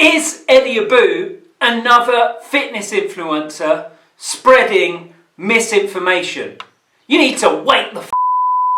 Is Eddie Abbew another fitness influencer spreading misinformation? You need to wake the f***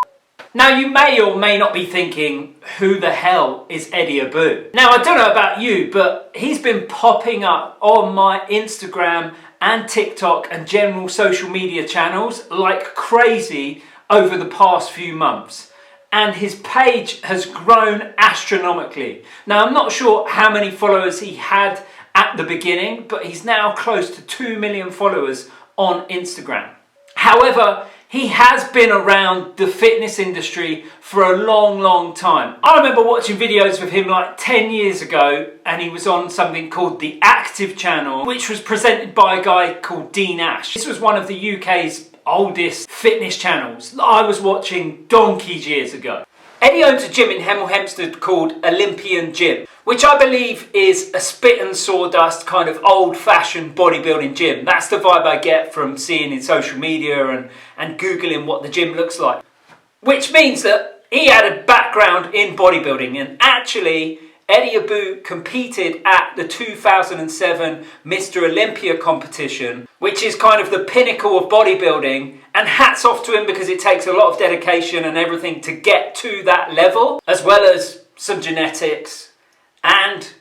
up. Now you may or may not be thinking, who the hell is Eddie Abbew? Now I don't know about you, but he's been popping up on my Instagram and TikTok and general social media channels like crazy over the past few months. And his page has grown astronomically. Now, I'm not sure how many followers he had at the beginning, but he's now close to 2 million followers on Instagram. However, he has been around the fitness industry for a long time. I remember watching videos with him like 10 years ago, and he was on something called the Active channel, which was presented by a guy called Dean Ash. This was one of the UK's oldest fitness channels that I was watching donkeys years ago. Eddie owns a gym in Hemel Hempstead called Olympian Gym, which I believe is a spit and sawdust kind of old-fashioned bodybuilding gym. That's the vibe I get from seeing in social media and Googling what the gym looks like. Which means that he had a background in bodybuilding, and actually Eddie Abbew competed at the 2007 Mr. Olympia competition, which is kind of the pinnacle of bodybuilding, and hats off to him because it takes a lot of dedication and everything to get to that level, as well as some genetics and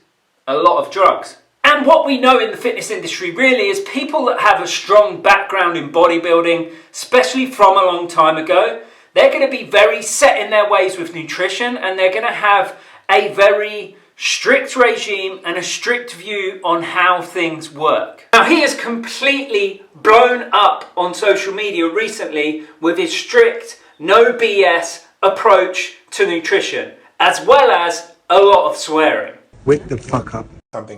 a lot of drugs. And what we know in the fitness industry really is people that have a strong background in bodybuilding, especially from a long time ago, they're going to be very set in their ways with nutrition, and they're going to have a very strict regime and a strict view on how things work. Now, he has completely blown up on social media recently with his strict, no BS approach to nutrition, as well as a lot of swearing. Wake the fuck up.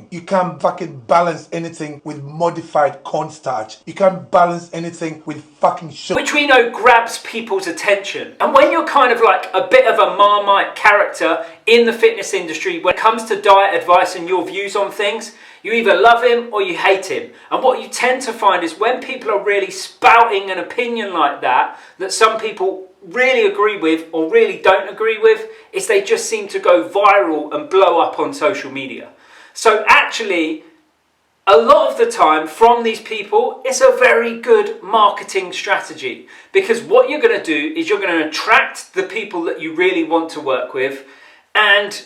You can't fucking balance anything with modified cornstarch. You can't balance anything with fucking sugar. Which we know grabs people's attention. And when you're kind of like a bit of a Marmite character in the fitness industry, when it comes to diet advice and your views on things, you either love him or you hate him. And what you tend to find is when people are really spouting an opinion like that some people really agree with or really don't agree with, is they just seem to go viral and blow up on social media. So actually, a lot of the time from these people, it's a very good marketing strategy, because what you're going to do is you're going to attract the people that you really want to work with and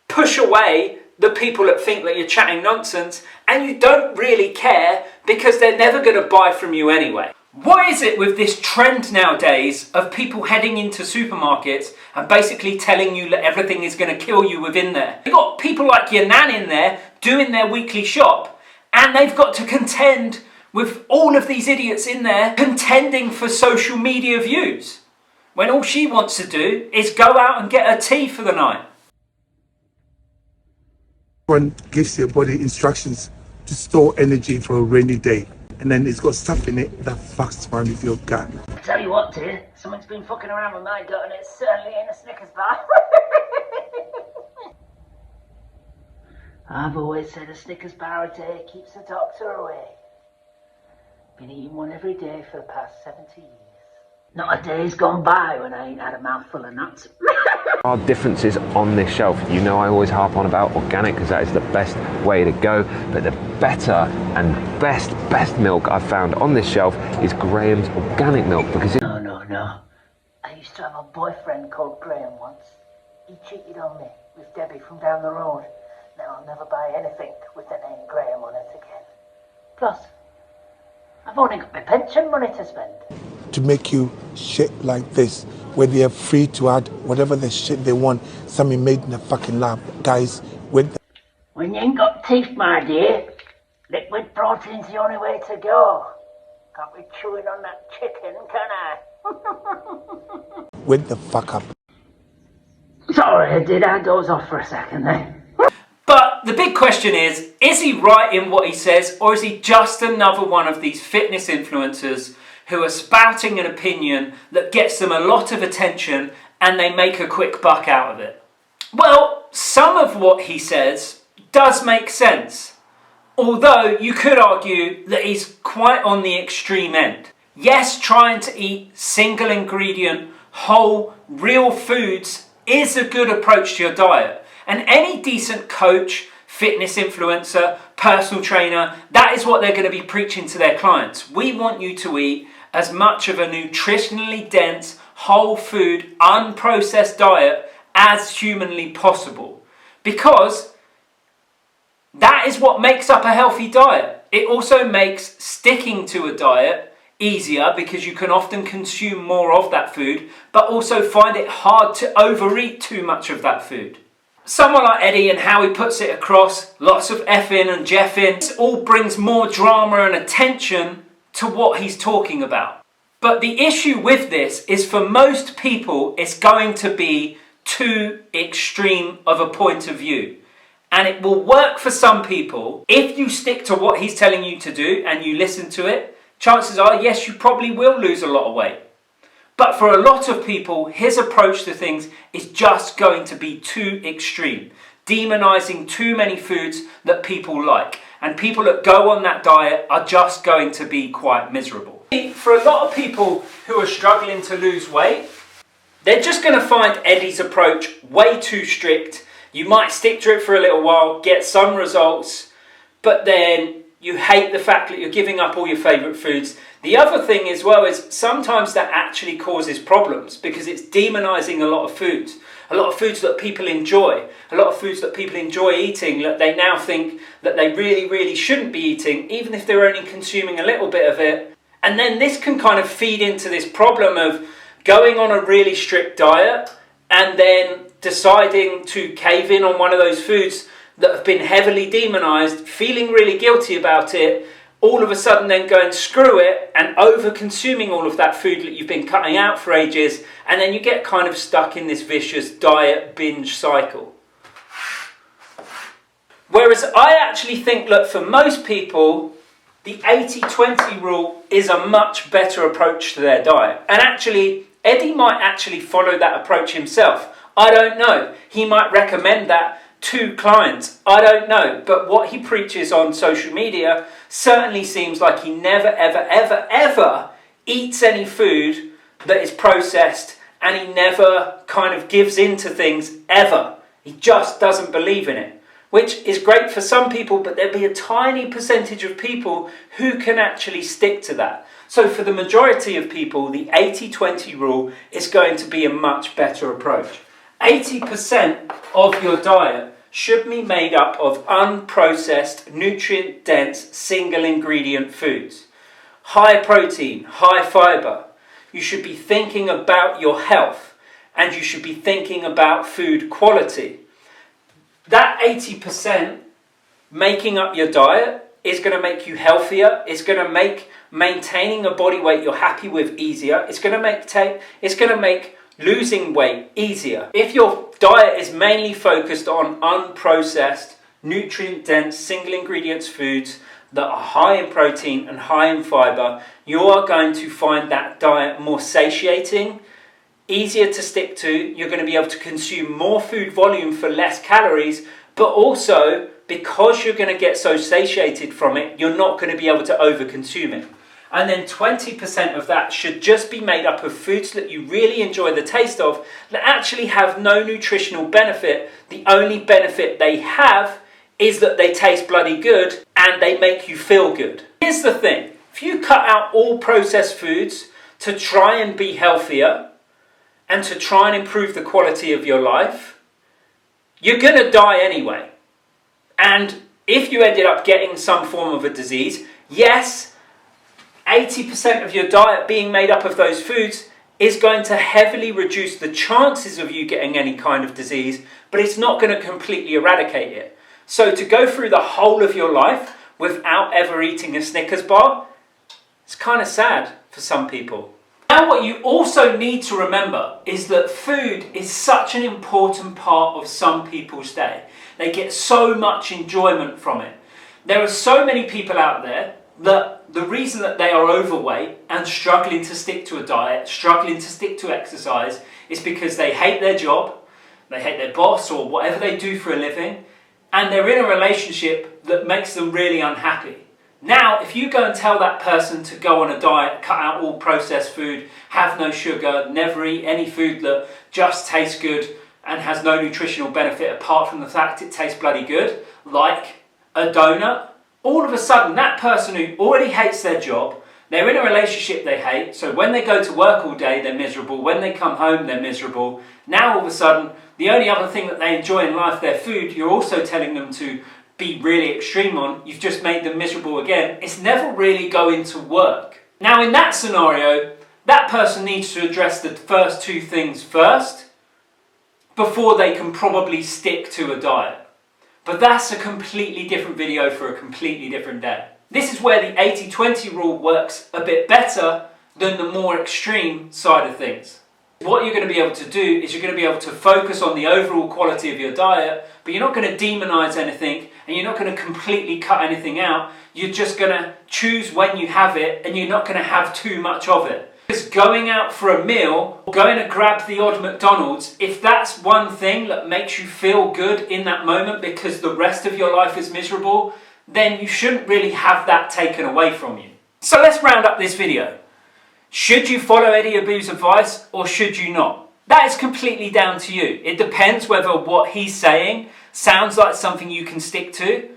push away the people that think that you're chatting nonsense and you don't really care, because they're never going to buy from you anyway. What is it with this trend nowadays of people heading into supermarkets and basically telling you that everything is going to kill you within there? You've got people like your nan in there doing their weekly shop, and they've got to contend with all of these idiots in there contending for social media views, when all she wants to do is go out and get her tea for the night. One gives your body instructions to store energy for a rainy day, and then it's got stuff in it that fucks around with your gut. I tell you what, dear, something's been fucking around with my gut, and it certainly ain't a Snickers bar. I've always said a Snickers bar a day keeps the doctor away. Been eating one every day for the past 70 years. Not a day's gone by when I ain't had a mouthful of nuts. There are differences on this shelf. You know I always harp on about organic because that is the best way to go, but the better and best milk I've found on this shelf is Graham's organic milk, because it... No. I used to have a boyfriend called Graham once. He cheated on me with Debbie from down the road. Now I'll never buy anything with the name Graham on it again. Plus, I've only got my pension money to spend. To make you shit like this, where they are free to add whatever the shit they want, something made in the fucking lab. Guys, with the... When you ain't got teeth, my dear, liquid protein's the only way to go. Can't be chewing on that chicken, can I? Wake the fuck up. Sorry, did I doze off for a second then? But the big question is he right in what he says, or is he just another one of these fitness influencers who are spouting an opinion that gets them a lot of attention and they make a quick buck out of it? Well, some of what he says does make sense, although you could argue that he's quite on the extreme end. Yes, trying to eat single ingredient, whole, real foods is a good approach to your diet, and any decent coach, fitness influencer, personal trainer. That is what they're going to be preaching to their clients. We want you to eat as much of a nutritionally dense, whole food, unprocessed diet as humanly possible. Because that is what makes up a healthy diet. It also makes sticking to a diet easier because you can often consume more of that food, but also find it hard to overeat too much of that food. Someone like Eddie and how he puts it across, lots of effing and jeffing, this all brings more drama and attention to what he's talking about. But the issue with this is for most people, it's going to be too extreme of a point of view. And it will work for some people. If you stick to what he's telling you to do and you listen to it, chances are, yes, you probably will lose a lot of weight. But for a lot of people, his approach to things is just going to be too extreme, demonizing too many foods that people like. And people that go on that diet are just going to be quite miserable. For a lot of people who are struggling to lose weight, they're just going to find Eddie's approach way too strict. You might stick to it for a little while, get some results, but then you hate the fact that you're giving up all your favourite foods. The other thing as well is sometimes that actually causes problems because it's demonising a lot of foods that people enjoy, a lot of foods that people enjoy eating that they now think that they really shouldn't be eating, even if they're only consuming a little bit of it. And then this can kind of feed into this problem of going on a really strict diet and then deciding to cave in on one of those foods that have been heavily demonised, feeling really guilty about it, all of a sudden then going screw it and over consuming all of that food that you've been cutting out for ages, and then you get kind of stuck in this vicious diet binge cycle. Whereas I actually think, look, for most people, the 80-20 rule is a much better approach to their diet. And actually, Eddie might actually follow that approach himself. I don't know. He might recommend that to clients. I don't know. But what he preaches on social media certainly seems like he never, ever eats any food that is processed, and he never kind of gives in to things ever. He just doesn't believe in it, which is great for some people, but there'll be a tiny percentage of people who can actually stick to that. So for the majority of people, the 80-20 rule is going to be a much better approach. 80% of your diet should be made up of unprocessed, nutrient-dense, single-ingredient foods. High protein, high fibre. You should be thinking about your health, and you should be thinking about food quality. That 80% making up your diet is going to make you healthier. It's going to make maintaining a body weight you're happy with easier. It's going to make losing weight easier. If your diet is mainly focused on unprocessed, nutrient-dense, single ingredients foods that are high in protein and high in fibre, you are going to find that diet more satiating, easier to stick to. You're going to be able to consume more food volume for less calories, but also because you're going to get so satiated from it, you're not going to be able to overconsume it. And then 20% of that should just be made up of foods that you really enjoy the taste of, that actually have no nutritional benefit. The only benefit they have is that they taste bloody good and they make you feel good. Here's the thing. If you cut out all processed foods to try and be healthier and to try and improve the quality of your life, you're going to die anyway. And if you ended up getting some form of a disease, yes, 80% of your diet being made up of those foods is going to heavily reduce the chances of you getting any kind of disease, but it's not going to completely eradicate it. So to go through the whole of your life without ever eating a Snickers bar, it's kind of sad for some people. Now what you also need to remember is that food is such an important part of some people's day. They get so much enjoyment from it. There are so many people out there that the reason that they are overweight and struggling to stick to a diet, struggling to stick to exercise, is because they hate their job, they hate their boss or whatever they do for a living, and they're in a relationship that makes them really unhappy. Now, if you go and tell that person to go on a diet, cut out all processed food, have no sugar, never eat any food that just tastes good and has no nutritional benefit apart from the fact it tastes bloody good, like a donut, all of a sudden that person who already hates their job, they're in a relationship they hate, so when they go to work all day they're miserable, when they come home they're miserable. Now all of a sudden the only other thing that they enjoy in life, their food, you're also telling them to be really extreme on. You've just made them miserable again. It's never really going to work. Now in that scenario, that person needs to address the first two things first before they can probably stick to a diet. But that's a completely different video for a completely different day. This is where the 80-20 rule works a bit better than the more extreme side of things. What you're going to be able to do is you're going to be able to focus on the overall quality of your diet, but you're not going to demonize anything and you're not going to completely cut anything out. You're just going to choose when you have it and you're not going to have too much of it. Because going out for a meal, or going to grab the odd McDonald's, if that's one thing that makes you feel good in that moment because the rest of your life is miserable, then you shouldn't really have that taken away from you. So let's round up this video. Should you follow Eddie Abbew's advice or should you not? That is completely down to you. It depends whether what he's saying sounds like something you can stick to.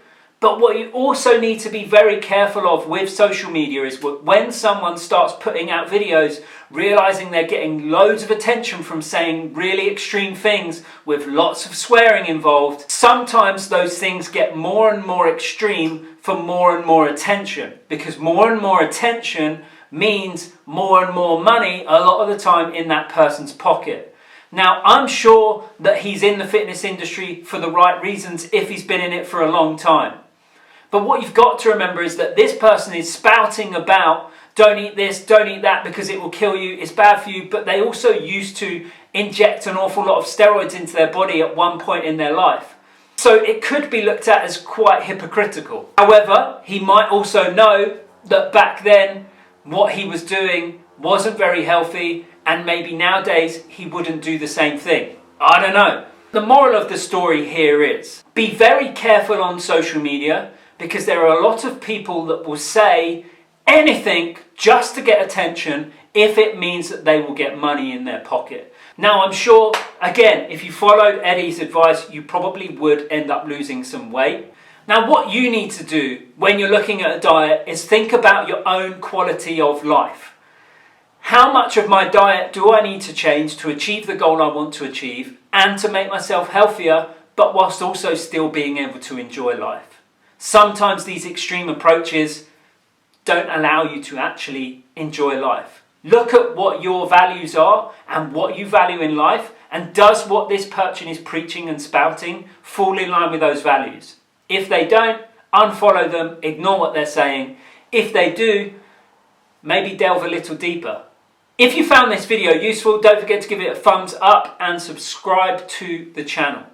But what you also need to be very careful of with social media is when someone starts putting out videos, realizing they're getting loads of attention from saying really extreme things with lots of swearing involved, sometimes those things get more and more extreme for more and more attention. Because more and more attention means more and more money a lot of the time in that person's pocket. Now, I'm sure that he's in the fitness industry for the right reasons if he's been in it for a long time. But what you've got to remember is that this person is spouting about don't eat this, don't eat that because it will kill you, it's bad for you, but they also used to inject an awful lot of steroids into their body at one point in their life. So it could be looked at as quite hypocritical. However, he might also know that back then what he was doing wasn't very healthy and maybe nowadays he wouldn't do the same thing. I don't know. The moral of the story here is be very careful on social media, because there are a lot of people that will say anything just to get attention if it means that they will get money in their pocket. Now, I'm sure, again, if you followed Eddie's advice, you probably would end up losing some weight. Now, what you need to do when you're looking at a diet is think about your own quality of life. How much of my diet do I need to change to achieve the goal I want to achieve and to make myself healthier, but whilst also still being able to enjoy life? Sometimes these extreme approaches don't allow you to actually enjoy life. Look at what your values are and what you value in life, and does what this person is preaching and spouting fall in line with those values? If they don't, unfollow them, ignore what they're saying. If they do, maybe delve a little deeper. If you found this video useful, don't forget to give it a thumbs up and subscribe to the channel.